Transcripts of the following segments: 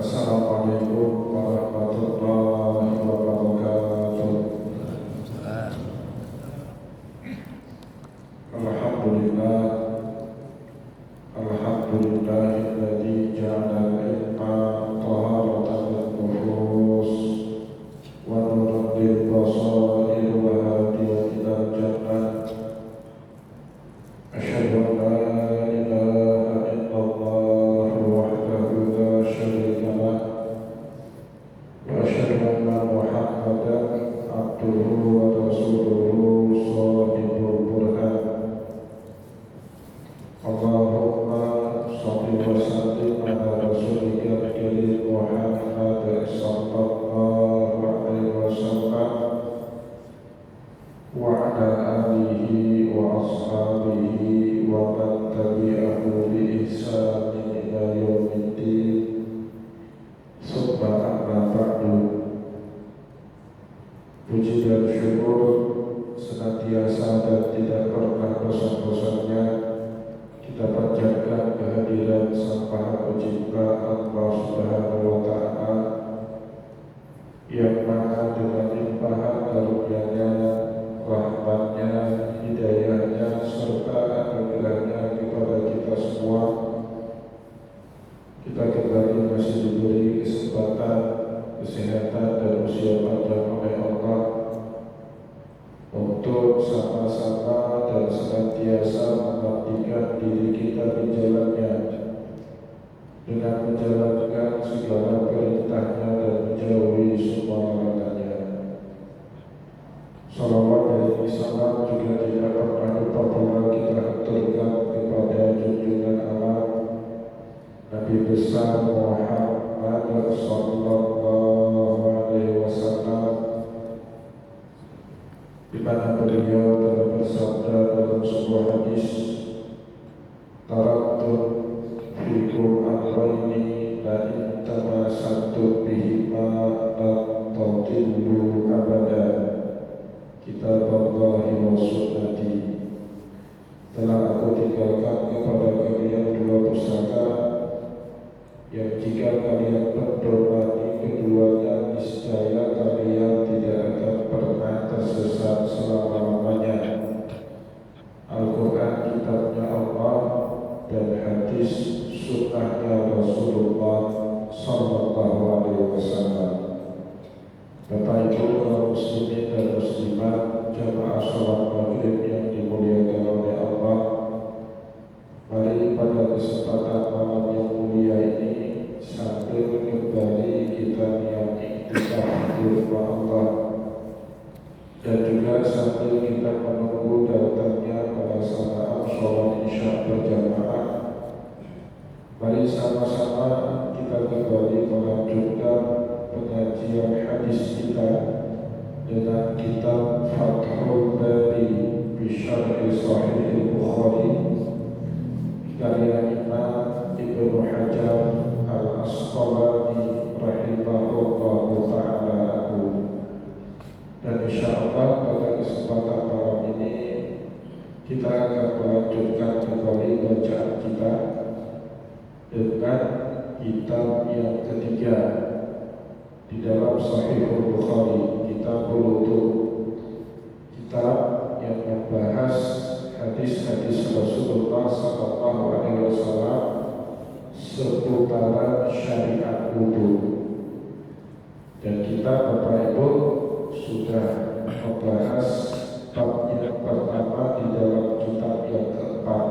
Assalamualaikum warahmatullahi wabarakatuh. Alhamdulillah, alhamdulillahilladzi ja'ala al-ilma taharatan lin-nufus wa nuran lil-basair wa hadiyan ilal jannah. Asyhadu an la ilaha illallah wahdahu la syarika lah wa asyhadu anna Muhammadan abduhu wa rasuluhu shadiqul burhan. Allahumma shalli wa sallim ala rasulika al-karim Muhammad sallallahu alaihi wasallam wa ala alihi wa ashabihi wa man tabi'ahu bi ihsanin ila yaumiddin. Summa amma ba'du. Puji dan syukur senantiasa dan tidak pernah bosan-bosannya kita panjatkan kehadiran Sang Maha Pencipta Allah Subhanahu wa Ta'ala yang mana dengan limpahan karunia-Nya, rahmat-Nya, hidayah-Nya serta anugerah-Nya kepada kita semua, kita kembali masih diberi kesempatan, kesehatan dan usia panjang oleh Allah untuk sama-sama dan senantiasa mengabdikan diri kita di jalannya dengan menjalankan segala perintahnya dan menjauhi semua larangannya. Salawat dan salam juga tidak pernah lupa pula kita aturkan kepada junjungan alam Nabi besar Muhammad sallallahu alaihi wasallam, di mana beliau telah bersabda dalam sebuah hadis, "Taraktu fikum amrayni la in tamassaktum bihima la tadillu abada, kitaballahi wa sunnati." Telah aku tinggalkan kepada kalian dua pusaka yang jika kalian berdomani keduanya, niscaya kalian tidak akan pernah tersesat selama-lamanya. Al-Quran kitabnya Allah dan hadis sunnahnya Rasulullah sallallahu alaihi wasallam. Bapak Ibu kaum muslimin dan muslimat, jamaah salat maghrib yang dimuliakan oleh Allah, mari pada kesempatan malam yang mulia ini sambil kembali kita niati iktikaf di rumah Allah dan juga sambil kita menunggu datangnya pada saat sholat isya berjamaah, mari sama-sama kita kembali melanjutkan pengajian hadis kita dengan kitab Fathul Bari bi Syarh Sahih Bukhari karya Imam Ibnu Hajar Al-Asqalani rahimahullahu ta'ala. Dan insyaallah pada kesempatan malam ini kita akan melanjutkan kembali bacaan kita dengan kitab yang ketiga di dalam Sahih Bukhari, kitab Wudu, kitab yang membahas hadis-hadis Rasulullah sallallahu alaihi wasallam seputaran syariat wudu. Dan kita Bapak Ibu sudah membahas bab yang pertama di dalam kitab yang keempat,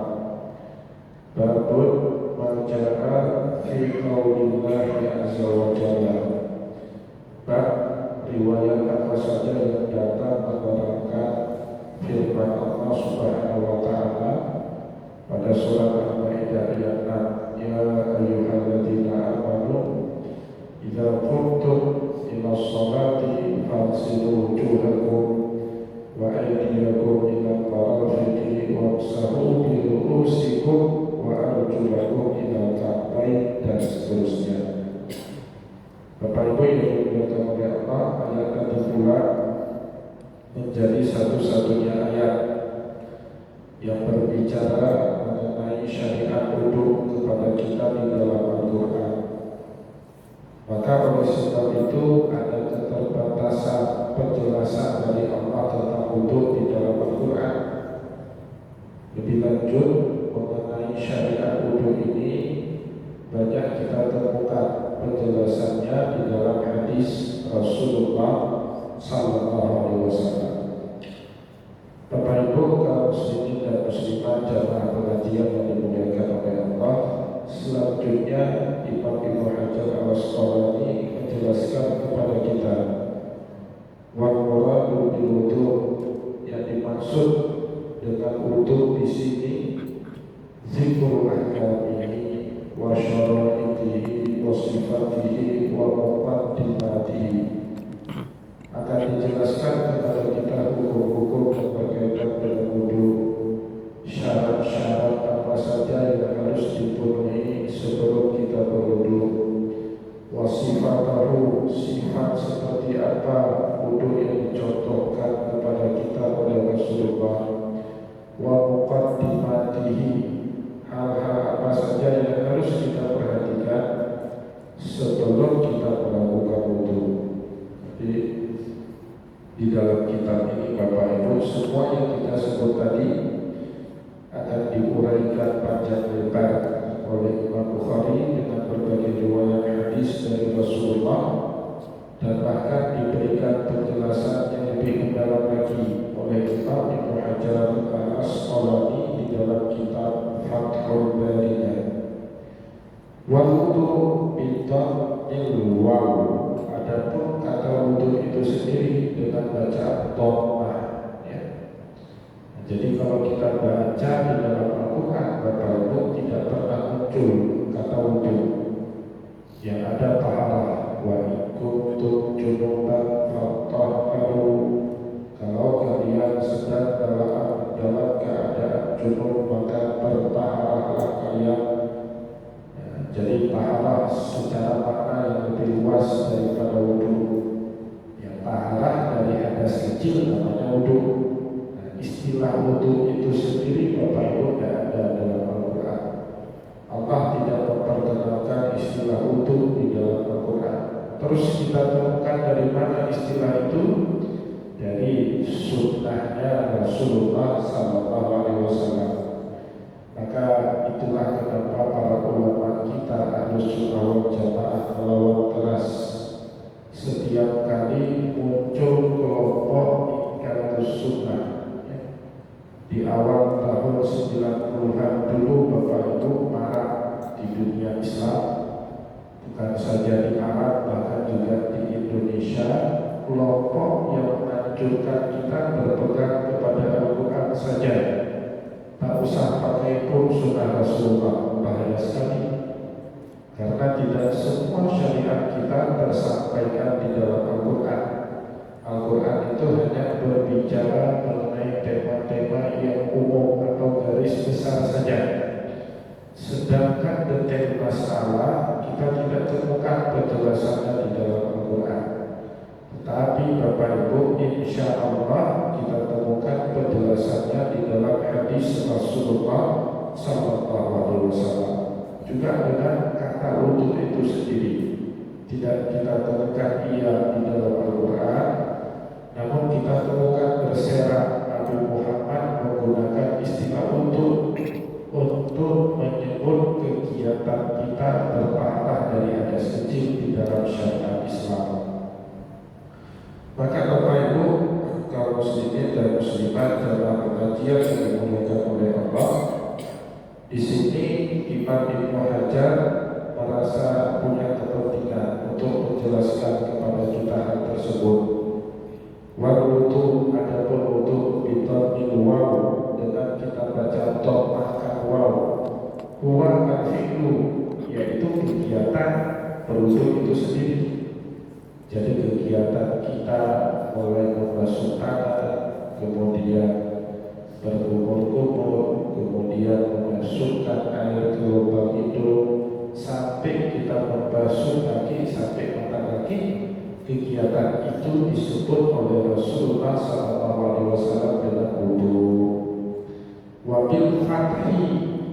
babun maja'a fi qaulillahi azza wa jalla, bab riwayat apa saja yang datang menerangkan firman Allah Subhanahu wa Ta'ala pada surat Al-Maidah ayat 6, ya ayyuhalladzina amanu idza qumtum ila sholati faghsilu wujuhakum wa aydiyakum ila al-marafiqi wamsahu bi ru'usikum wa arjulakum ila al-ka'bayn, dan seterusnya. Bapak Ibu yang dimuliakan oleh Allah, ayat tadi pula menjadi satu-satunya ayat yang berbicara mengenai syariat wudu kepada kita di dalam Al-Quran. Maka oleh sebab itu ada keterbatasan penjelasan dari Allah tentang wudu di dalam Al-Quran. Lebih lanjut mengenai syariat wudu ini banyak kita temukan penjelasannya di dalam hadis Rasulullah Sallallahu Alaihi Wasallam. Bapak Ibu kaum muslimin dan muslimat jamaah pengajian yang dimuliakan oleh Allah, selanjutnya Imam Ibnu Hajar Al-Asqalani menjelaskan kepada kita wal muradu bil wudu, yang dimaksud dengan wudu di sini zikrul ahkamihi wa syara'ihi wa sifatihi wa muqaddimatihi. Akan dijelaskan kepada kita hukum-hukum yang berkaitan dengan wudu, syarat-syarat apa saja yang harus dipenuhi sebelum kita berwudu, wasifatahu, sifat seperti apa wudu yang dicontohkan kepada kita oleh Rasulullah, wa muqaddimatihi, hal-hal apa saja yang harus kita perhatikan sebelum kita melakukan wudu. Jadi di dalam kitab ini Bapak Ibu, semua yang kita sebut tadi akan diuraikan panjang lebar oleh Imam Bukhari dengan berbagai riwayat hadis dari Rasulullah, dan bahkan diberikan penjelasan yang lebih mendalam lagi oleh Imam Ibnu Hajar Al-Asqalani di dalam kitab Fathul Bari. Wal wudu bidhammil waw, adapun kata wudu itu sendiri dengan baca dhammah, ya. Nah, jadi kalau kita baca di dalam Al-Quran, Bapak Ibu, tidak pernah muncul kata wudu, yang ada taharah, wa kuntum junuban fatahharu, kalau kalian sedang dalam keadaan junub maka bertaharahlah kalian. Jadi taharah secara makna yang lebih luas daripada wudu. Yang taharah dari hadas kecil namanya wudu. Nah, istilah wudu itu sendiri Bapak Ibu tidak ada dalam Al-Quran. Allah tidak memperkenalkan istilah wudu di dalam Al-Quran. Terus kita temukan dari mana istilah itu? Dari sunnahnya Rasulullah Sallallahu Alaihi Wasallam. Maka itulah kenapa para ulama kita Ahlus Sunnah wal Jamaah melawan keras setiap kali muncul kelompok Ikhwanus Sunnah. Di awal tahun 90-an dulu Bapak Ibu marak di dunia Islam, bukan saja di Arab bahkan juga di Indonesia, kelompok yang menganjurkan kita berpegang kepada Al-Quran saja, tak usah pakai pun sunnah Rasulullah. Bahaya sekali, karena tidak semua syariat kita tersampaikan di dalam Al-Quran. Al-Quran itu hanya berbicara mengenai tema-tema yang umum atau garis besar saja, sedangkan detail masalah kita tidak temukan penjelasannya di dalam Al-Quran. Tetapi Bapak Ibu, insya Allah kita temukan penjelasannya di dalam hadis Rasulullah Sallallahu Alaihi Wasallam. Juga dengan kata wudu itu sendiri tidak kita temukan ia di dalam Al-Quran, namun kita temukan berserak Nabi Muhammad menggunakan istilah wudu untuk menyebut kegiatan kita bertaharah dari hadas kecil di dalam syariat Islam. Maka Bapak Ibu kaum muslimin dan muslimat dalam pengajian yang dimuliakan oleh Allah, di sini Imam Ibnu Hajar merasa punya kepentingan untuk menjelaskan kepada kita hal tersebut. Wal wudu, adapun wudu bidhammil waw, dengan kita baca dhammahkan waw, huwa al-fi'lu, yaitu kegiatan berwudu itu sendiri. Jadi kegiatan kita mulai membasuh tangan, kemudian berkumur-kumur, kemudian memasukkan air ke lubang hidung, sampai kita membasuh kaki sampai mata kaki, kegiatan itu disebut oleh Rasulullah SAW dengan wudu. Wabil fathi,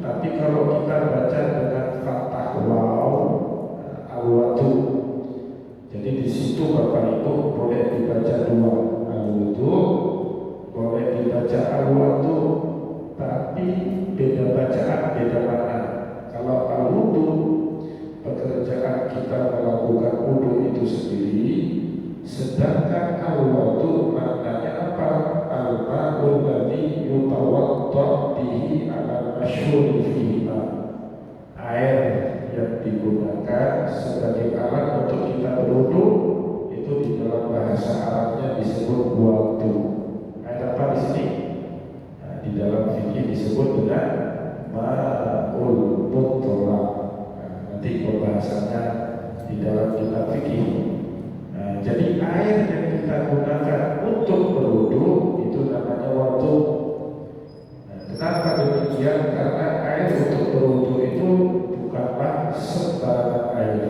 tapi kalau kita baca dengan fathah waw, al-wadu, Jadi di situ Bapak Ibu boleh dibaca dua, al-wudu, boleh dibaca al-wudu, tapi beda bacaan, beda makna. Kalau al-wudu, pekerjaan kita melakukan wudu itu sendiri, sedangkan al-wudu maknanya apa? Al-ma'ul ladzi yutawadda bihi ala masyhur fihi, air yang digunakan sebagai alat untuk kita berwudu itu di dalam bahasa Arabnya disebut wudu. Air apa di sini? Nah, di dalam fikih disebut dengan ma'ul mutlaq. Nah, nanti pembahasannya di dalam kitab fikih. Nah, jadi air yang kita gunakan untuk berwudu itu namanya wudu. Nah, kenapa demikian? Karena air untuk berwudu itu bukanlah sembarangan air.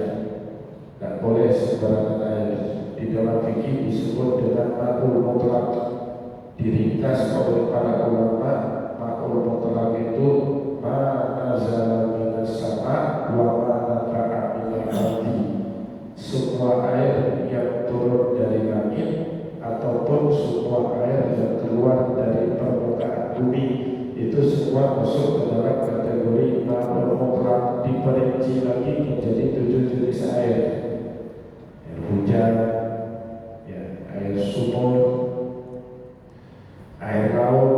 Tidak boleh sembarangan air. Di dalam fikih disebut dengan ma'ul mutlaq. Diringkas oleh para ulama, ma'ul mutlaq itu ma nazala minas sama wa ma nafa'a minal ardi. Semua air yang turun dari langit ataupun semua air yang keluar dari permukaan bumi itu semua masuk ke dalam kategori ma'ul mutlaq. Diperinci lagi menjadi 7 jenis air. Air hujan, ya, air sumur, air laut,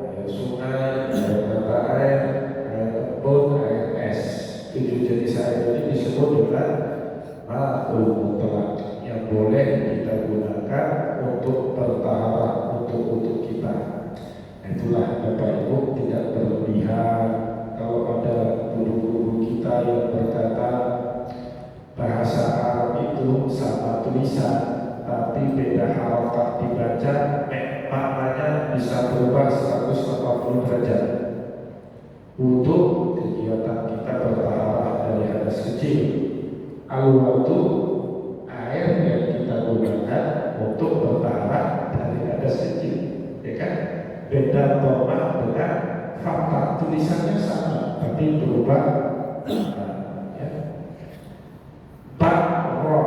air sungai, air mata air embun, air es. 7 jenis air ini disebut dengan ma'ul mutlaq yang boleh kita gunakan untuk bertaharah, untuk kita. Itulah Bapak Ibu tidak berlebihan. Kalau ada guru-guru kita yang berkata bahasa Arab itu sama tulisan tapi beda harokat dibaca, maknanya bisa berubah 180 derajat. Untuk kegiatan kita bertaharah dari hadas kecil, al-wudu air yang kita gunakan untuk bertaharah dari hadas kecil, ya kan? Beda dhamma dengan fakta, tulisannya sama tapi berubah. Ya. Ba, ro,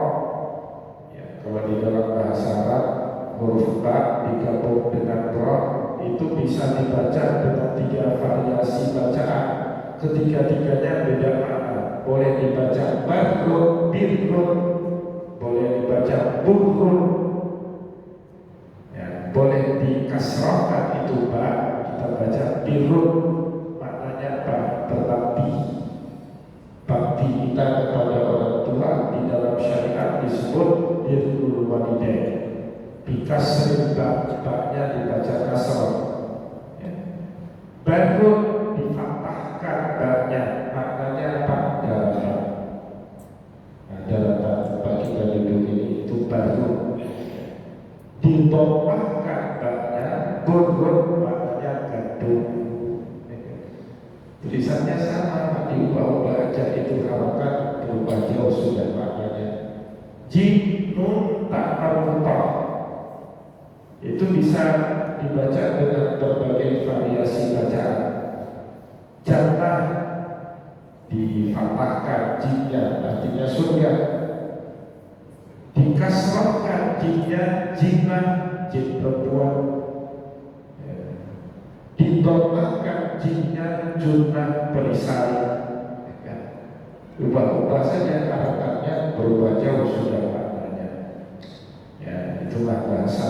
ya, kalau di dalam bahasa Arab huruf ba digabung dengan ro itu bisa dibaca dengan 3 variasi bacaan. Ketiga-tiganya beda makna. Boleh dibaca barun, birrun, boleh dibaca burrun, ya, boleh dikasrahkan itu ba, kita baca birrun, maknanya apa? Berbakti. Bakti kita kepada orang tua di dalam syariat disebut birrul walidain. Bikasrin ba-nya dibaca kasrah, ya. Barun difathahkan ba-nya, maknanya apa? Daratan. Nah, daratan tempat kita duduk ini itu baru. Dibawahkan ba-nya, burun, maknanya gadung. Tulisannya sama, diubah-ubah aja, itu harokat berubah jauh sudah maknanya. Jim, nun, tak merubah. Itu bisa dibaca dengan berbagai variasi bacaan. Jannah difathahkan jinnya, artinya surga. Dikasrahkan jinnya, jinnah, jin perempuan. Ditolakkan jinnya, junnah, perisai. Ubah-ubah saja harokatnya, berubah jauh sudah maknanya. Ya, itulah bahasa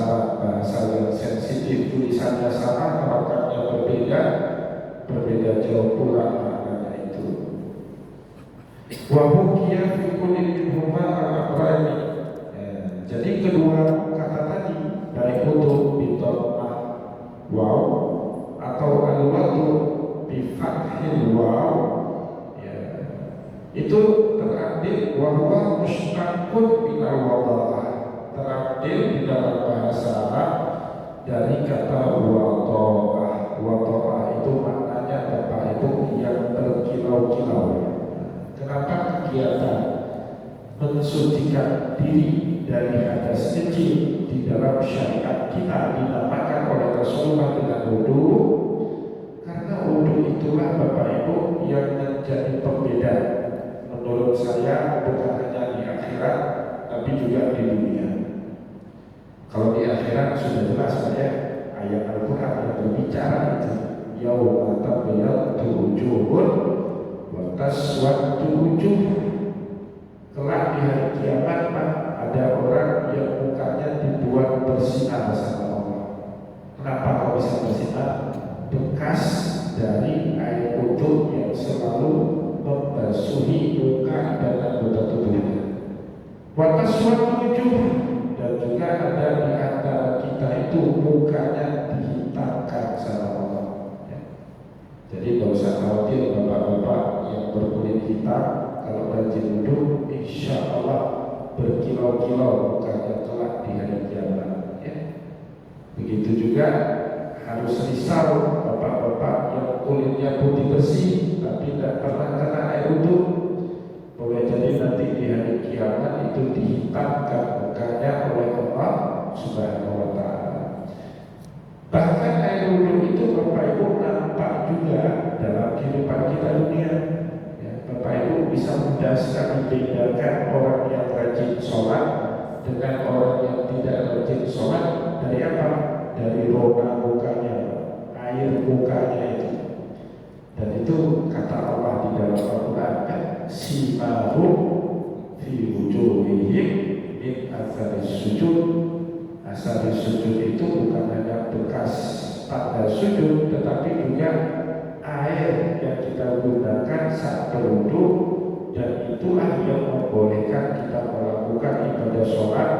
yang sensitif, tulisannya sama, harokatnya berbeda jauh pula maknanya itu. Wa hukiya fi kulli minhuma al-amrayni. Jadi kedua kata tadi, baik untuk bidhammah waw atau al-wudu bi fathil waw, ya, itu terambil wa huwa mushtaqun min al-wada'ah, terambil di dalam bahasa Arab dari kata wada'ah. Wada'ah itu maknanya Bapak Ibu yang berkilau-kilau. Kenapa kegiatan mensucikan diri dari hadas kecil di dalam syariat kita dinamakan oleh Rasulullah dengan wudu? Karena wudu itulah Bapak Ibu yang menjadi pembeda menurut saya, bukan hanya di akhirat tapi juga di dunia. Kalau di akhirat sudah jelas ya, ayat Al-Quran yang berbicara itu yauma tabyaddu wujuhun wa taswaddu wujuh. Kelak di hari kiamat ada orang yang mukanya dibuat bersinar sama Allah. Kenapa kau bisa bersinar? Bekas dari air wudhu yang selalu membasuhi muka dan anggota tubuhnya. Wa taswaddu wujuh, dan juga ada di antara kita itu mukanya dihitamkan sama Allah. Jadi tidak usah khawatir bapak-bapak yang berkulit hitam, kalau rajin wudhu, insya Allah berkilau-kilau mukanya kelak di hari kiamat. Begitu juga harus risau bapak-bapak yang kulitnya putih bersih tapi tidak pernah kena air wudhu. Boleh jadi nanti di hari kiamat itu dihitamkan mukanya oleh Allah Subhanahu wa Ta'ala. Bahkan air wudhu itu Bapak Ibu nampak juga dalam kehidupan kita dunia. Bapak Ibu bisa mudah sekali bedakan orang yang rajin sholat dengan orang yang tidak rajin sholat dari apa? Dari rona mukanya, air mukanya itu. Dan itu kata Allah di dalam Al-Quran kan, simahum fi wujuhihim min athari sujud. Athari sujud itu bukan hanya bekas tanda sujud, tetapi juga air yang kita gunakan saat berwudu, dan itulah yang membolehkan kita melakukan ibadah sholat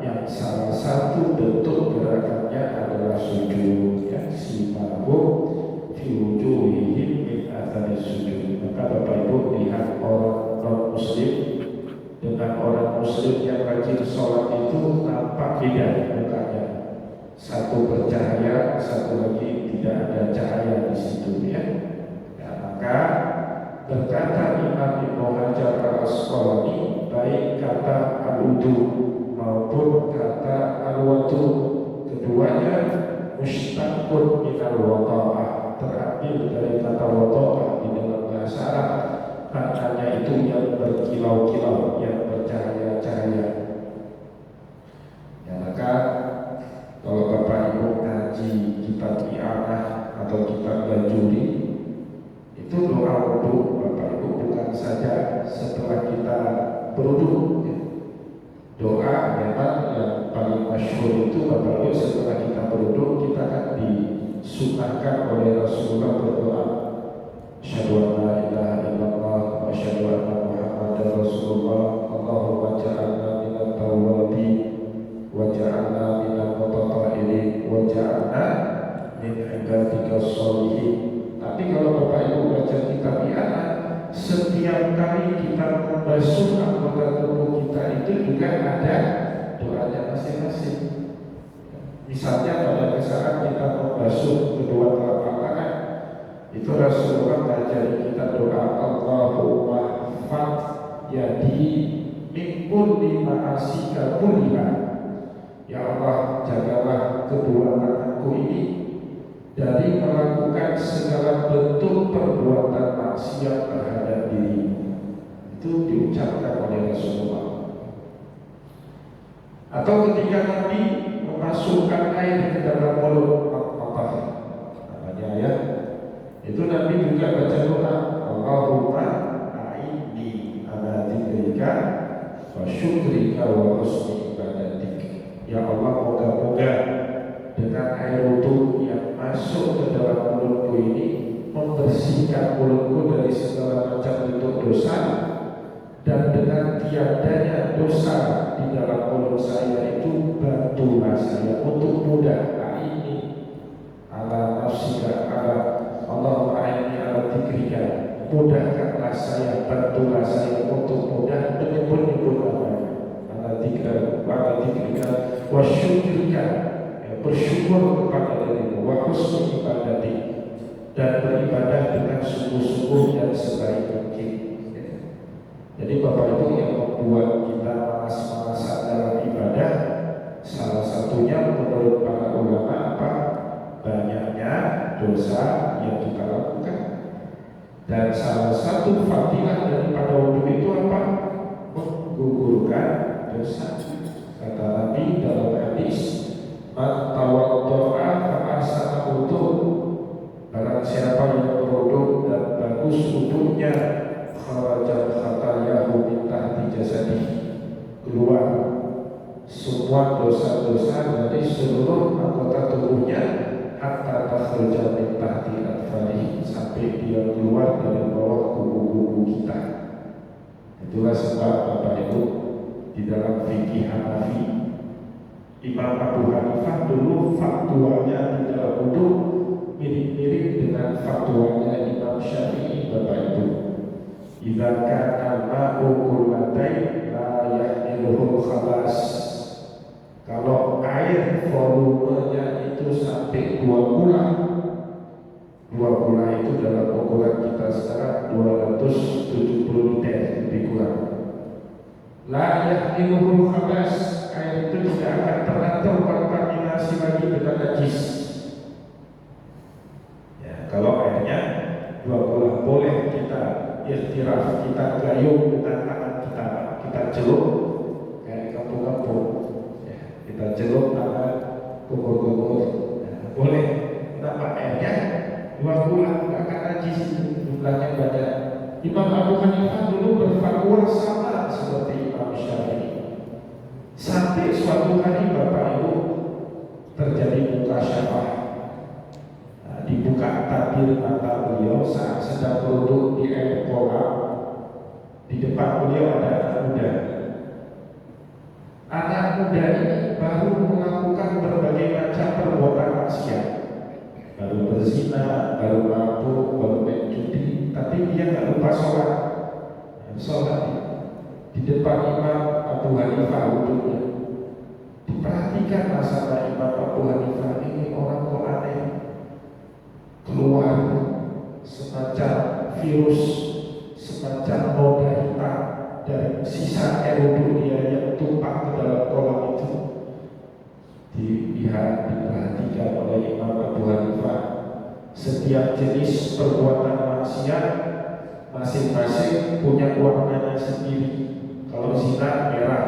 yang salah satu bentuk gerakannya adalah sujud. Simahum fi wujuhihim min athari sujud. Maka Bapak Ibu lihat orang non-muslim dengan orang muslim yang rajin sholat itu nampak beda mukanya. Satu bercahaya, satu lagi tidak ada cahaya di situ ya. Maka berkata Imam Ibnu Hajar Al-Asqalani, baik kata al-wudu maupun kata al-wudu, keduanya mustaqun minal wada'ah, terambil dari kata wada'ah di dalam bahasa Arab. Maknanya itu yang berkilau-kilau, yang bercahaya-cahaya. Ya, maka kalau Bapak Ibu ngaji kitab I'anah atau kitab Bajuri, itu doa wudu Bapak Ibu bukan saja setelah kita berwudu. Doa memang yang paling masyhur itu Bapak Ibu setelah kita berwudu, kita akan disunahkan oleh Rasulullah berdoa, asyhadu an la ilaha illallah wa asyhadu anna Muhammadar Rasulullah, Allahumma ja'alna minat tawwabin wa ja'alna minal mutatahhirin wa ja'alna min ibadika sholihin. Tapi kalau Bapak Ibu baca kitab I'anah, setiap kali kita membasuh anggota tubuh kita itu juga ada doanya masing-masing. Misalnya pada saat kita membasuh kedua telapak tangan, itu Rasulullah mengajari kita doa Allahumma fat yadi min kulli ma'asika kulliha. Ya Allah, jagalah kedua tanganku ini dari melakukan segala bentuk perbuatan maksiat terhadap dirimu. Itu diucapkan oleh Rasulullah. Atau ketika Nabi memasukkan air ke dalam mulut namanya ya, itu Nabi juga baca doa Allahumma a'inni ala dzikrika wa syukrika wa husni ibadatik. Ya Allah, moga-moga dengan air wudu yang masuk ke dalam mulutku ini membersihkan mulutku dari segala macam bentuk dosa, dan dengan tiadanya dosa di dalam mulut saya itu bantulah saya untuk mudah ini ala nafsika ala Allahumma a'inni ala dzikrika, mudahkanlah saya, bantulah saya untuk mudah menyebut-nyebut namanya, ala dzikrika wa syukrika, bersyukur kepada dirimu, wa husni ibadati, dan beribadah dengan sungguh-sungguh dan sebaik mungkin. Jadi Bapak Ibu, yang membuat kita malas-malasan dalam ibadah, salah satunya menurut para ulama apa? Banyaknya dosa yang kita lakukan. Dan salah satu fadilah daripada wudu itu apa? Menggugurkan dosa. Kata Nabi dalam hadis, man tawaddo'a fa ahsana wudu', barang siapa yang berwudu dan bagus wudunya, kharajat khatayahu min tahti jasadihi, keluar semua dosa-dosa dari seluruh anggota tubuhnya, hatta takhruja min tahti atfalihi, sampai dia keluar dari bawah kuku-kuku kita. Itulah sebab Bapak Ibu, di dalam fikih Hanafi, Imam Abu Hanifah dulu fatwanya di dalam wudu mirip-mirip dengan fatwanya Imam Syafi'i. Bapak Ibu, idza kana ma'u qullatain la yahmiluhu khabas, kalau air volumenya itu sampai 2 kula, 2 kula itu dalam ukuran kita sekarang 270 liter lebih kurang, la yahmiluhu khabas, air itu tidak akan pernah terkontaminasi lagi dengan najis. Ya, kalau airnya 2 kula boleh kita ikhtiraf, kita gayung dengan tangan kita celup kayak kampung-kampung, ya, kita celup tangan kumur-kumur, ya, boleh. Kenapa? Airnya 2 kula, nggak akan najis, jumlahnya banyak. Imam Abu Hanifah dulu berfatwa sama seperti Imam Syafi'i. Sampai suatu hari Bapak Ibu terjadi mukasyafah, dibuka tabir mata beliau saat sedang duduk di air kolam. Di depan beliau ada anak muda. Anak muda ini baru melakukan berbagai macam perbuatan maksiat, baru berzina, baru mabuk, baru main judi, tapi dia nggak lupa sholat. Sholat di depan Imam Abu Hanifah wudhunya. Diperhatikan masalah Imam Abu Hanifah ini, orang kok aneh, keluar semacam virus, semacam noda hitam dari sisa air wudhu dia yang tumpah ke dalam kolam itu. Dilihat, diperhatikan oleh Imam Abu Hanifah, setiap jenis perbuatan maksiat masing-masing punya warnanya sendiri. Kalau zina merah,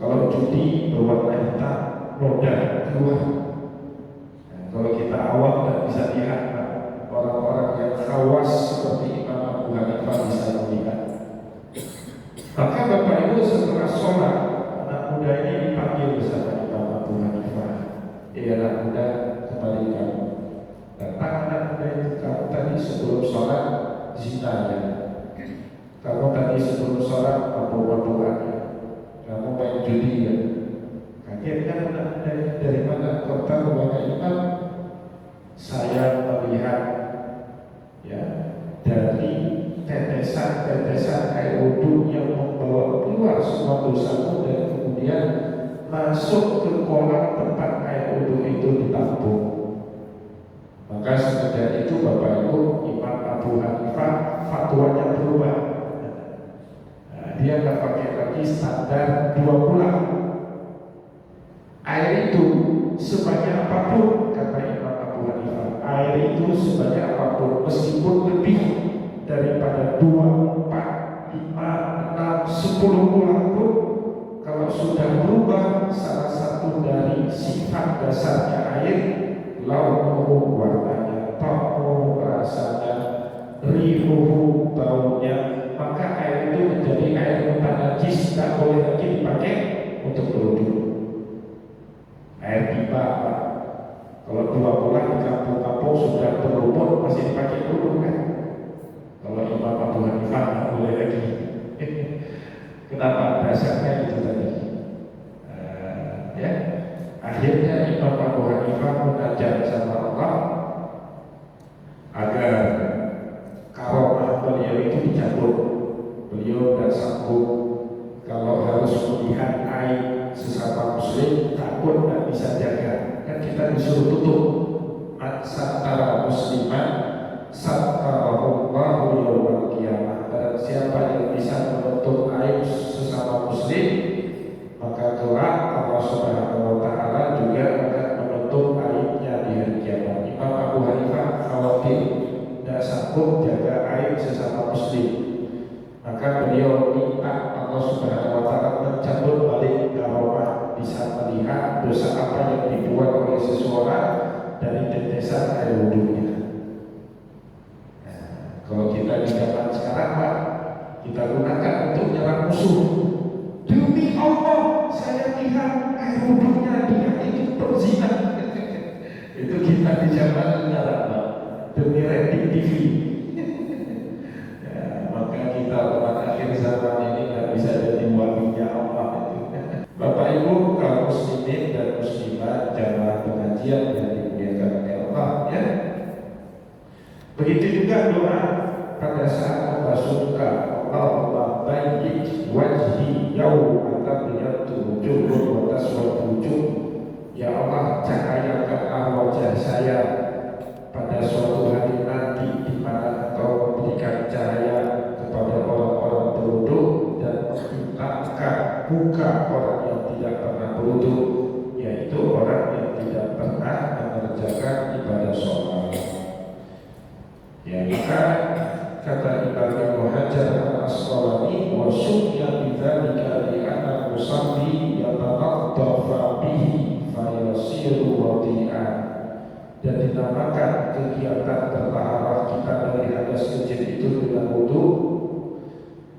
kalau judi berwarna hitam, noda keluar. Kalau kita awam tidak bisa lihat, orang-orang yang khawas seperti Imam Abu Hanifah bisa melihat. Maka Bapak Ibu setelah sholat, anak muda ini dipanggil bersama Imam Abu Hanifah. Anak muda, kembali kamu. Datang anak muda itu, kamu tadi sebelum sholat zina ya, kamu tadi sebelum sholat mabuk-mabukan ya, kamu main judi ya. Kagetnya anak muda ini, dari mana kau tahu bahwa Imam? Saya melihat ya dari tetesan-tetesan air wudhu yang membawa keluar semua dosamu dan kemudian masuk ke kolam tempat air wudhu itu ditampung. Maka semenjak itu Bapak Ibu, Imam Abu Hanifah fatwanya berubah. Nah, dia nggak pakai lagi standar 2 bulan. Air itu sebanyak apapun, kata Imam Abu Hanifah, air itu sebanyak apapun, meskipun lebih daripada 2, 4, 5, 6, 10 bulan pun, kalau sudah berubah salah satu dari sifat dasarnya air, launuhu warnanya, ta'muhu rasanya, rihuhu baunya, maka air itu menjadi air mutanajis, tidak boleh lagi dipakai untuk berwudu. Air pipa, Pak. Kalau 2 bulan di kampung-kampung sudah berumur masih dipakai dulu kan? Kalau Imam Abu Hanifah nggak boleh lagi. Kenapa? Dasarnya itu tadi. Ya, akhirnya Imam Abu Hanifah munajat sama Allah agar karomah beliau itu dicabut. Beliau tidak sanggup kalau harus melihat aib sesama muslim, takut tidak bisa jaga. Kan kita disuruh tutup. Satara musliman satarahullahu yawmal qiyamah. Dan siapa yang bisa menutup aib sesama muslim, maka kelak Allah Subhanahu wa taala juga akan menutup aibnya di hari kiamat. Imam Abu Hanifah khawatir tidak sanggup jaga aib sesama muslim. Maka beliau minta Allah Subhanahu wa taala tetesan air wudhunya. Nah, kalau kita di zaman sekarang Pak, kita gunakan untuk nyerang musuh. Demi Allah, saya lihat air wudhunya dia itu berzina. Itu kita di zaman sekarang Pak, demi rating TV. Ya, maka kita umat akhir zaman ini nggak bisa jadi walinya Allah itu. Bapak Ibu kaum muslimin dan muslimat jamaah pengajian yang dimuliakan oleh Allah ya. Begitu juga doa pada saat membasuh muka. Allahumma bayyid wajhi yauma tabyaddu wujuhun wa taswaddu wujuh. Ya Allah, cahayakanlah wajah saya pada suatu hari nanti di mana Engau memberikan cahaya kepada orang-orang berwudu dan menghitamkan muka orang yang tidak pernah berwudu, yaitu orang yang tidak pernah mengerjakan ibadah sholat. Ya, maka kata Imam Ibnu Hajar al-Asqalani, wa sumya bidzalika li'anna musalli yatanaddafa bihi fayasiru wadi'an, dan dinamakan kegiatan bertaharah kita dari hadas kecil itu dengan wudu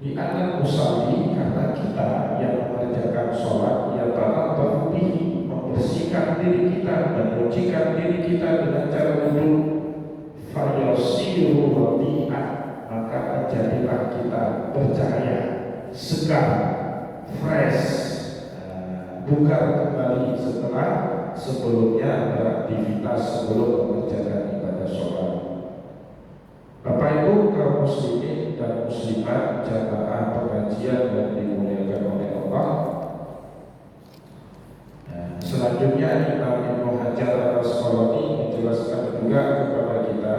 li'anna musalli, karena kita yang mengerjakan sholat yatanaddafa bihi, membersihkan diri kita, menyucikan diri kita dengan cara wudu, fayasiru wadi'an, maka menjadilah kita bercahaya, segar, fresh, bugar kembali setelah sebelumnya beraktivitas sebelum mengerjakan ibadah sholat. Bapak Ibu kaum muslimin dan muslimat jamaah pengajian yang dimuliakan oleh Allah. Selanjutnya Imam Ibnu Hajar al-Asqalani menjelaskan juga kepada kita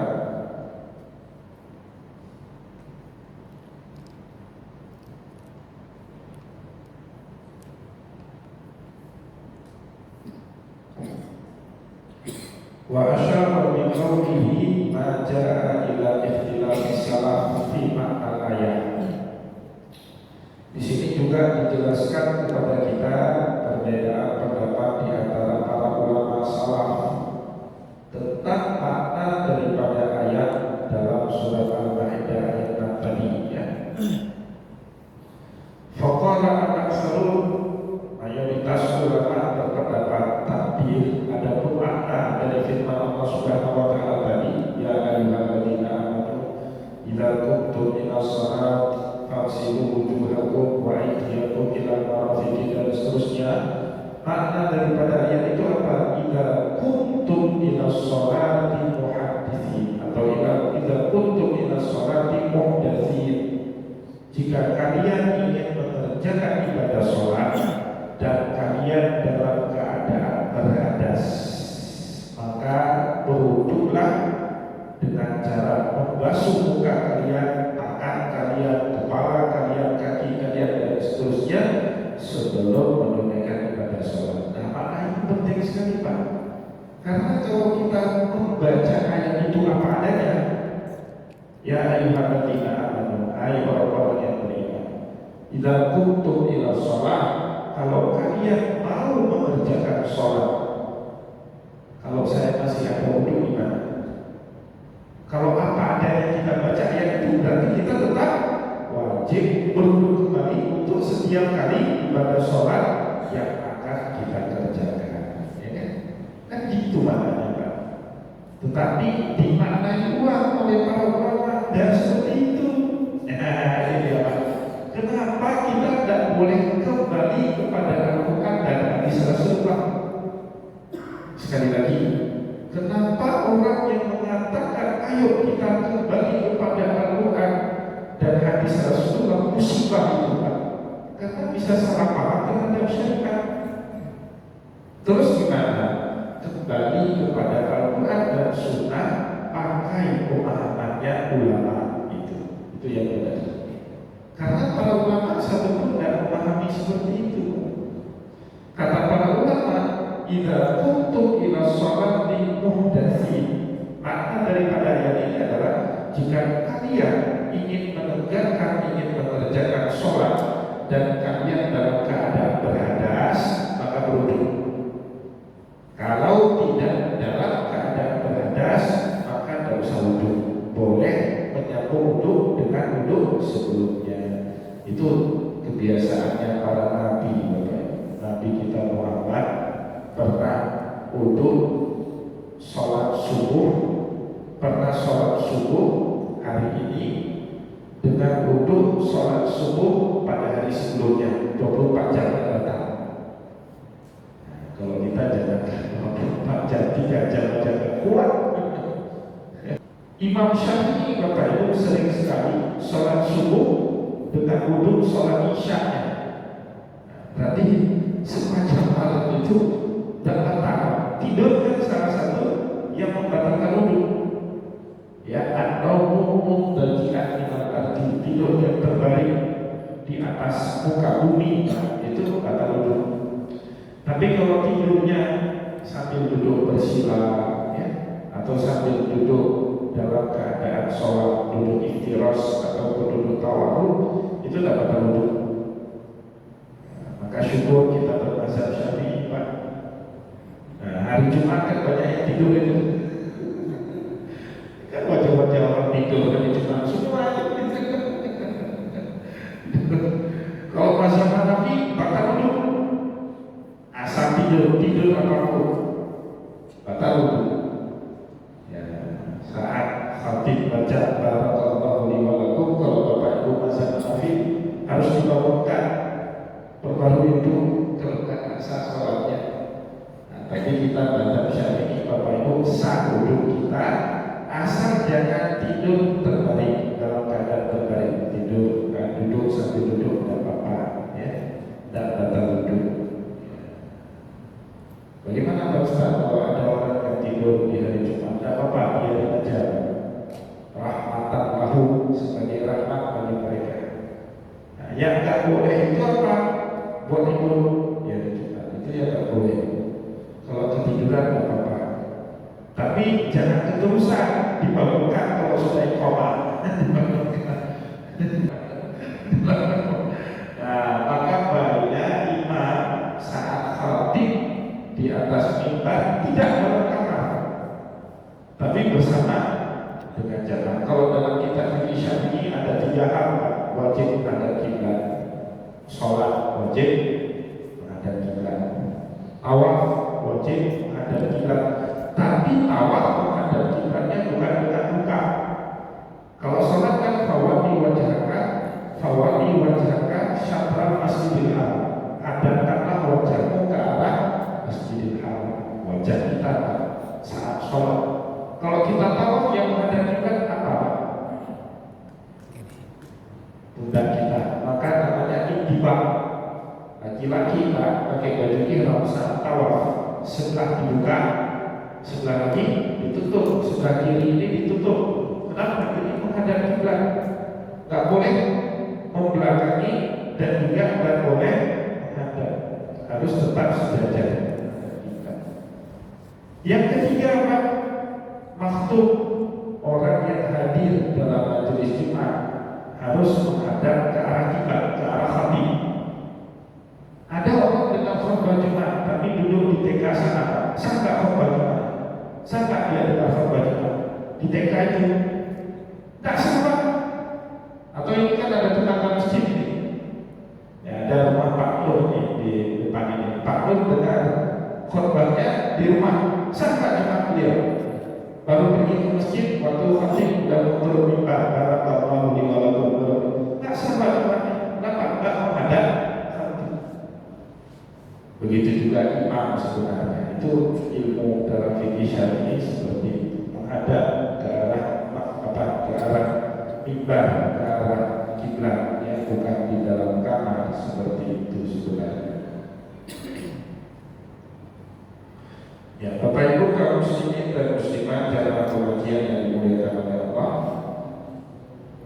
wa asyara min qawlihi ma jaa ila ikhtilafi salaf fi ma'na ayat. Di sini juga dijelaskan kepada kita perbedaan pendapat di antara para ulama salaf tentang makna daripada ayat dalam surat Al-Maidah ayat 6 tadi ya. Faqala al-aksarun, mayoritas ulama berpendapat takdir adapun makna dari firman Allah Subhanahu wa taala tadi, ya ayyuhalladzina amanu idza qumtum ila shalat faghsilu wujuhakum wa aydiyakum ila marafiqi, dan seterusnya. Makna daripada ayat itu apa? Idza qumtum ila sholati muhadditsin, atau idza qumtum ila sholati muhdatsin, jika kalian ingin mengerjakan ibadah sholat dan kalian dalam keadaan berhadas, maka berwuduklah dengan cara membasuh muka kalian, tangan kalian, kepala kalian, kaki kalian, dan seterusnya sebelum menunaikan ibadah sholat. Nah, makna itu penting sekali Pak, karena kalau kita membaca ayat itu apa adanya, ya ayyuhalladzina amanu, hai orang-orang yang beriman, idza qumtum ila shalah, kalau kalian mau mengerjakan sholat. Kalau saya masih ada wudu gimana? Kalau apa adanya kita baca ayat itu, berarti kita tetap wajib berwudu kembali untuk setiap kali ibadah sholat yang akan kita kerjakan, ya kan? Kan gitu maknanya Pak. Tetapi dimaknai ulang oleh para ulama dan seperti itu. Nah, ini ya Pak. Kenapa kita tidak boleh kembali kepada Al-Quran dan hadis Rasulullah? Sekali lagi, kenapa orang yang mengatakan ayo kita kembali kepada Al-Quran dan hadis Rasulullah musibah itu Pak? Karena bisa salah paham terhadap syariat. Terus gimana? Kembali kepada Al-Quran dan Sunnah, pakai pemahamannya ulama itu yang benar. Karena para ulama satu pun tidak memahami seperti itu. Kata para ulama, idza qumtum ila sholati muhdatsin, makna daripada ayat ini adalah jika kalian ingin mengerjakan sholat dan kalian dalam keadaan berhadas, maka berwudu. Kalau tidak dalam keadaan Itu kebiasaannya para nabi, Bapak. Nabi kita Muhammad pernah untuk sholat subuh, hari ini dengan wudhu sholat subuh pada hari sebelumnya 24 jam yang datang. Kalau kita jangan 24 jam, 3 jam aja kuat. Imam Syafi'i Bapak Ibu sering sekali sholat subuh dengan wudhu sholat isya-nya. Berarti semacam hal itu dan batal. Tidur kan salah satu yang membatalkan wudhu. Ya, atau mumtaji'an minal ardi, tidur yang terbaring di atas muka bumi, itu batal wudhu. Tapi kalau tidurnya sambil duduk bersila, ya, atau sambil duduk dalam keadaan sholat, duduk iftiros atau duduk tawarruk, itu tidak batal wudhu. Maka syukur kita bermazhab Syafi'i, Pak. Nah, hari Jumat kan banyak yang tidur itu. Kan wajah-wajah orang tidur hari Jumat semua. Kalau mazhab Hanafi batal wudhu. Asal tidur apapun batal wudhu. Ya, saat khatib baca barakallahu li wa lakum, kalau Bapak Ibu mazhab Hanafi harus dibangunkan perbarui itu kalau nggak sah sholatnya. Nah, bagi kita mazhab Syafi'i, Bapak Ibu sah wudhu kita asal jangan tidur terbaring, dalam keadaan terbaring. Tidur, duduk sambil duduk tidak apa-apa, ya, tidak batal wudhu. Bagaimana Pak Ustaz kalau ada orang yang tidur di hari Jumat? Tidak apa-apa, biarin aja. Rahmatan lahu, sebagai rahmat bagi mereka. Nah, yang tak boleh itu apa? Buat tidur di hari Jumat, itu yang tak boleh. Kalau ketiduran tidak apa-apa. Tapi jangan keterusan, dibangunkan kalau sudah iqamah. Nah, maka baiknya imam saat khatib di atas mimbar tidak berkamar, tapi bersama dengan jamaah. Kalau dalam kitab fikih Syafi'i ada 3 hal wajib menghadap kiblat. Sholat wajib menghadap kiblat, tawaf wajib menghadap kiblat. Tapi tawaf menghadap kiblatnya bukan dengan muka. Kalau sholat kan fawali wajhaka syatral masjidil haram, hadapkanlah wajahmu ke arah Masjidil Haram, wajah kita saat sholat. Kalau kita tawaf yang menghadap kiblat apa? Pundak kita, maka namanya intibah. Laki-laki pakai baju ihram saat tawaf, sebelah dibuka, sebelah lagi ditutup, sebelah kiri ini ditutup. Kenapa? Ini menghadap kiblat. Gak boleh membelakangi dan juga gak boleh menghadap, harus tetap sejajar. Yang ketiga apa? Makhluk orang yang hadir dalam majelis Jumat harus menghadap ke arah kiblat, ke arah khatib. Ada orang dengan khutbah Jumat tapi duduk di TK sana, sah nggak khutbah Jumat? Sah nggak dia dengar khutbah Jumat di TK itu? Tak sah. Atau ini kan ada tetangga masjid ini, ya, ada rumah Pak Nur di depan ini. Pak Nur dengar khutbahnya di rumah, sah nggak Jumat beliau? Baru pergi ke masjid waktu khatib sudah turun mimbar, barakallahu li wa lakum, nggak sah Jumatnya. Kenapa? Nggak menghadap khatib. Begitu juga imam sebenarnya, itu ilmu dalam fikih Syafi'i seperti menghadap ke arah ke arah mimbar, ke arah kiblat, ya, bukan di dalam kamar seperti itu sebenarnya. Ya, Bapak Ibu kaum muslimin dan muslimat dalam pengajian yang dimuliakan oleh Allah.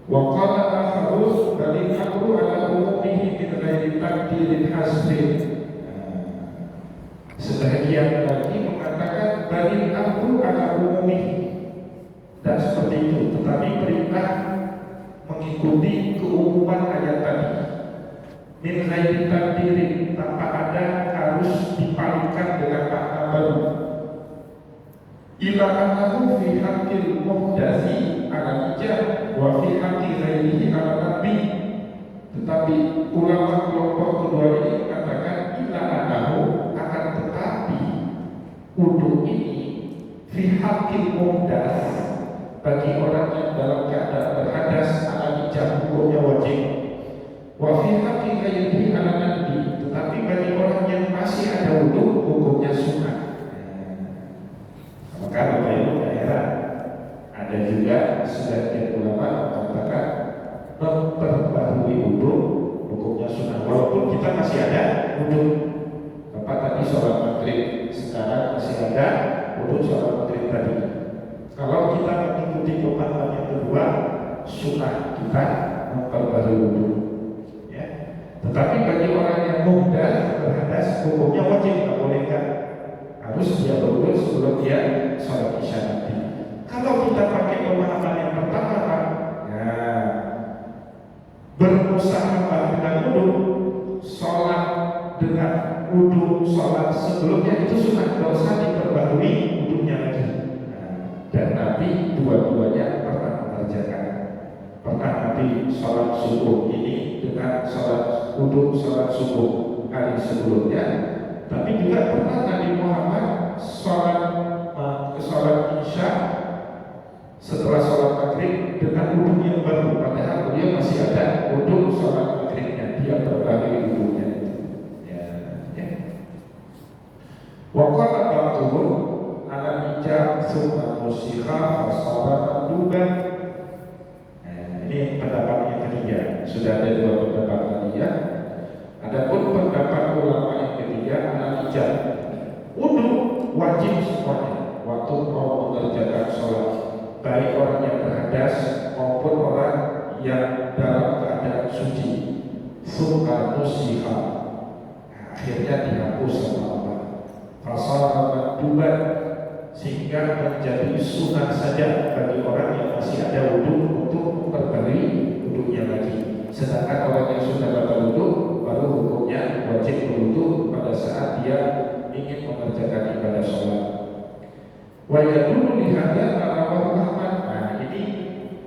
Wa qala akharus bal amru ala umumihi min ghairi taqdirin hasrin. Sebagian lagi mengatakan balil amru ala umumihi. Dan seperti itu, tetapi perintah mengikuti keumuman ayat tadi. Min ghairi taqdirin, tanpa ada harus dipalingkan dengan makna baru. Ila annahu fi haqqil muhdasi ala ijab wa fi haqqi ghairihi ala nabi. Tetapi hakil muhdas, bagi orang yang dalam keadaan berhadas ala ijab hukumnya wajib. Wa fi haqqi ghairihi ala nadbi, tetapi bagi orang yang masih ada wudu hukumnya sunnah. Maka Bapak Ibu daerah ada juga sebagian ulama mengatakan memperbarui wudu hukumnya sunnah, walaupun kita masih ada wudu. Bapak tadi sholat maghrib, sekarang masih ada wudu sholat maghrib tadi. Kalau kita mengikuti pemahaman yang kedua, sunnah kita memperbarui wudu. Ya. Tetapi bagi orang yang mudah berhadas, hukumnya wajib, tak boleh kan? Harus dia berwudu sebelum dia sholat isya nanti. Kalau kita pakai pemahaman yang pertama, nah, bermusahabah dengan wudu, sholat dengan wudu sholat sebelumnya itu sunnah, tidak usah diperbarui wudunya lagi. Dan Nabi dua-duanya pernah mengerjakan. Pernah Nabi sholat subuh ini dengan sholat wudu sholat subuh hari sebelumnya. Tapi juga pernah Nabi Muhammad sholat isya setelah sholat maghrib dengan wudu yang baru. Padahal beliau masih ada wudu sholat maghribnya, dia berbagi wudunya. Waqala ba'dhum ala ijab summa musikha fasara manduban. Ini pendapat yang ketiga. Sudah ada dua pendapat tadi ya. Adapun pendapat ulama yang ketiga ala ijab, wudu wajib semuanya waktu mau mengerjakan sholat, baik orang yang berhadas maupun orang yang dalam keadaan suci. Summa musikha, akhirnya dihapus sama Allah. Fasara manduban, sehingga menjadi sunnah saja bagi orang yang masih ada wudu untuk memperbarui wudunya lagi. Sedangkan orang yang sudah batal wudu baru hukumnya wajib berwudu pada saat dia ingin mengerjakan ibadah sholat. Wa yadullu li hadza rawahu Ahmad. Nah, ini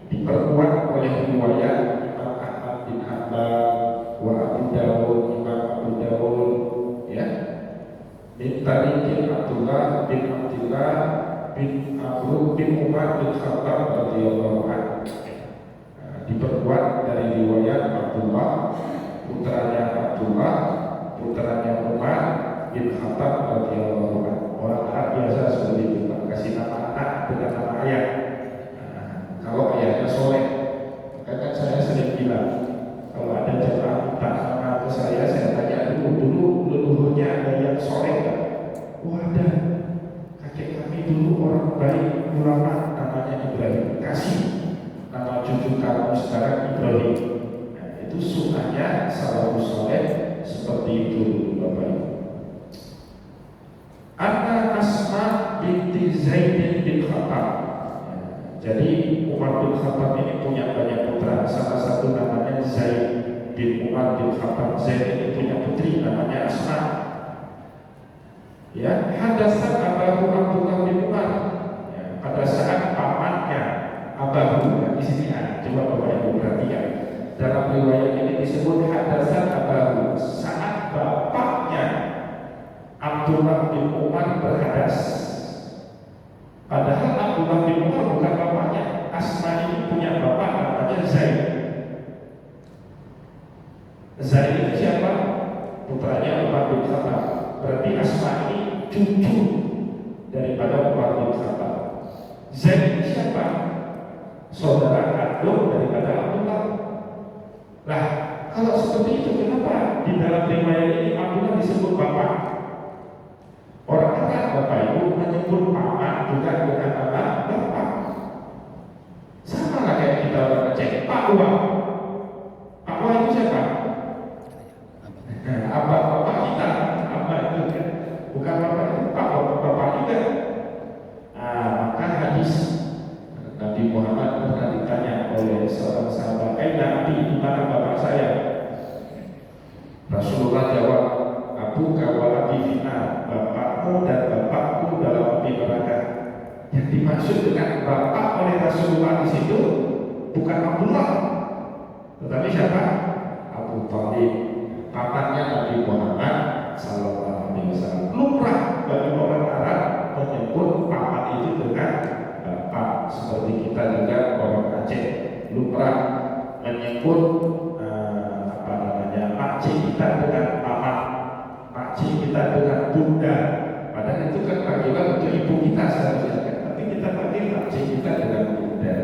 diperkuat oleh riwayat Imam Ahmad bin Hanbal wa Abu Dawud, Imam Abu Dawud, ya. Min tariqil Abdullah bin Amr bin Umar bin Khattab radhiyallahu anhu. Diperkuat dari riwayat Abdullah, putranya Umar bin Khattab radhiyallahu anhu. Orang Arab biasa seperti itu, kasih nama anak dengan nama ayah. Kalau ayahnya soleh, kan saya sering bilang, kalau ada jemaah minta nama ke saya tanya dulu leluhurnya ada yang soleh kan? Oh ada, kakek kami dulu orang baik, ulama, namanya Ibrahim, kasih nama cucu kamu sekarang Ibrahim. Nah, itu sunnahnya salafus soleh seperti itu Bapak Ibu. Anna Asma binti Zaid bin Khattab. Jadi Umar bin Khattab ini punya banyak putra, salah satu namanya Zaid bin Umar bin Khattab. Zaid ini punya putri namanya Asma. Ya, hadasan Abahu Abdullah bin Umar. Ya, pada saat pamannya Abahu, ya, di sini ada, coba Bapak Ibu perhatikan. Dalam riwayat ini disebut hadasan Abahu, saat bapaknya Abdullah bin Umar berhadas. Padahal Abdullah bin Umar bukan bapaknya. Asma ini punya bapak namanya Zaid. Zaid itu siapa? Putranya Umar bin Khattab. Berarti Asma ini cucu daripada Umar bin Khattab. Zaid ini siapa? Saudara kandung daripada Abdullah. Nah, kalau seperti itu kenapa di dalam riwayat ini Abdullah disebut bapak? Orang Arab Bapak Ibu menyebut paman bukan dengan nama bapak. Sama lah kayak kita orang Aceh, Pak Wah. Pak Wah itu siapa? Abah bapak kita, abah itu kan, bukan bapak itu, Pak bapak juga. Maka hadis Nabi Muhammad pernah ditanya oleh seorang sahabat, Nabi di mana bapak saya? Rasulullah jawab, Abu kawalaki finar, bapakmu dan bapakku dalam api neraka. Yang dimaksud dengan bapak oleh Rasulullah di situ bukan Abdullah, tetapi siapa? Abu Thalib, pamannya Nabi Muhammad sallallahu alaihi wasallam. Lumrah bagi orang Arab menyebut paman itu dengan lumrah menyebut makcik kita dengan mama, makcik kita dengan bunda. Padahal itu kan panggilan untuk ibu kita seharusnya kan, tapi kita panggil makcik kita dengan bunda.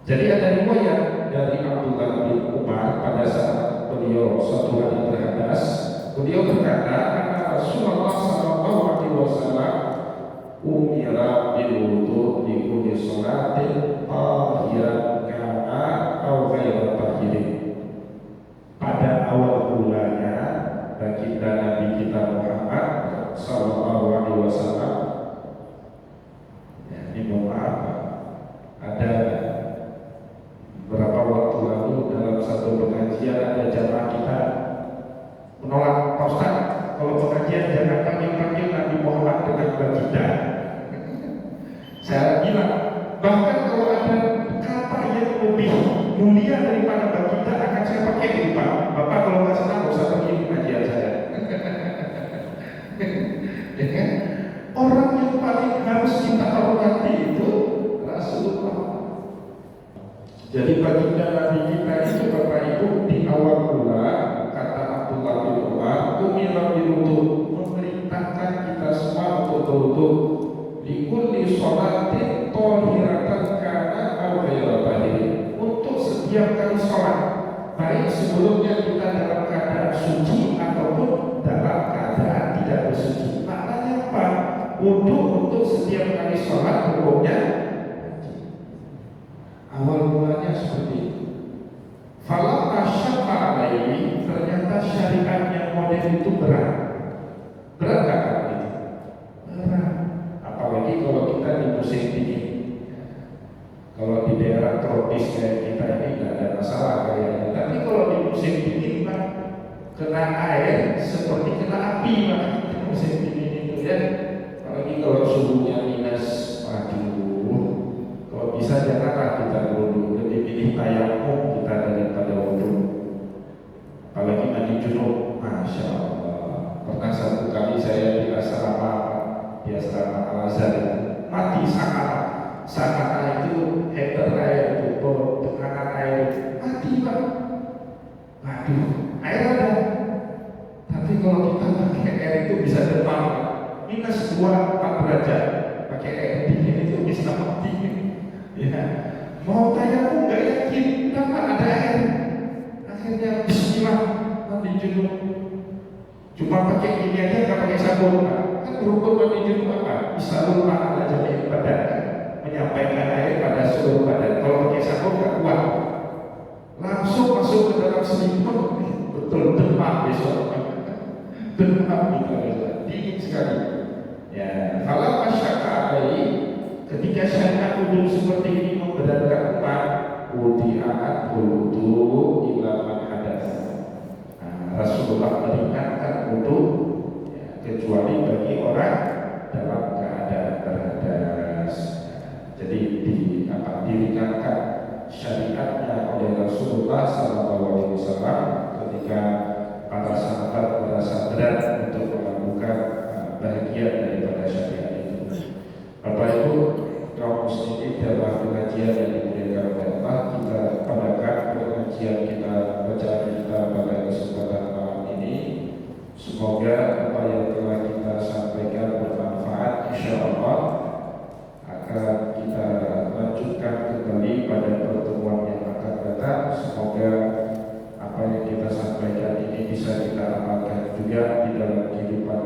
Jadi ada riwayat dari Abdullah bin Umar pada saat beliau suatu hari berhadas, beliau berkata, Rasulullah Sallallahu Alaihi Wasallam umira bil wudu li kulli salatin tahiran kana aw ghairu tahirin. Pada awal bulannya baginda Nabi kita Muhammad Sallallahu Alaihi Wasallam, ya, ini mohon maaf, ada beberapa waktu lalu dalam satu pengajian ada jamaah kita menolak, Pak Ustaz, kalau pengajian jangan panggil-panggil Nabi Muhammad dengan baginda. Saya bilang, bahkan kalau ada kata yang lebih mulia daripada baginda akan saya pakai di Pak. Bapak kalau nggak senang nggak usah pergi pengajian saya. Ya kan? Orang yang paling harus kita hormati itu Rasulullah. Jadi baginda Nabi kita itu Bapak Ibu di awal bulan, kata Abdullah bin Umar, umira biwudu, memerintahkan kita semua untuk berwudu likulli sholatin thahiratan kana aw ghairu tahirin. Untuk setiap kali sholat, baik sebelumnya kita dalam keadaan suci ataupun dalam keadaan tidak bersuci. Maknanya apa? Wudu untuk setiap kali sholat hukumnya awal bulannya seperti itu. Falam asyaqqa alaihi, ternyata syariat yang modern itu berat. Berat gak kan itu? Berat. Apalagi kalau kita di musim dingin. Kalau di daerah tropis kayak kita ini nggak ada masalah kayaknya. Tapi kalau di musim dingin Pak, kena air seperti kena api Pak. Di musim dingin itu ya. Apalagi kalau suhunya minus, waduh. Kalau bisa janganlah kita wudu, lebih pilih tayamum kita daripada wudu. Apalagi mandi junub, masya Allah. Pernah satu kali saya di asrama Al-Azhar mati sangat itu heater air itu tekanan air mati Pak. Waduh, air ada. Tapi kalau kita pakai air itu bisa demam minus 2-4 derajat. Pakai air dingin itu bisa mati. Ya, mau tayamum nggak yakin, kenapa ada air? Akhirnya bismillah mandi junub. Cuma pakai ini aja, nggak pakai sabun. Kan berhukum mandi junub apa? Bisa lupa aja badan, menyampaikan air pada seluruh badan. Kalau pakai sabun nggak kuat, langsung masuk ke dalam selimut, betul demam besok. Demam juga, dingin sekali. Ya, kalau masyarakat alaihi, ketika syariat wudu seperti ini memberatkan umat, wudi'at wudu ila man hadas. Rasulullah meringankan wudu ya, kecuali bagi orang dalam keadaan berhadas. Jadi diringankan syariatnya oleh Rasulullah SAW ketika para sahabat merasa berat untuk melakukan bahagian daripada syariat itu. Bapak Ibu kaum muslimin dalam pengajian yang dimuliakan oleh Allah, kita padakan pengajian kita, bacaan kita pada kesempatan malam ini. Semoga apa yang telah kita sampaikan bermanfaat, insyaallah akan kita lanjutkan kembali pada pertemuan yang akan datang. Semoga apa yang kita sampaikan ini bisa kita amalkan juga di dalam kehidupan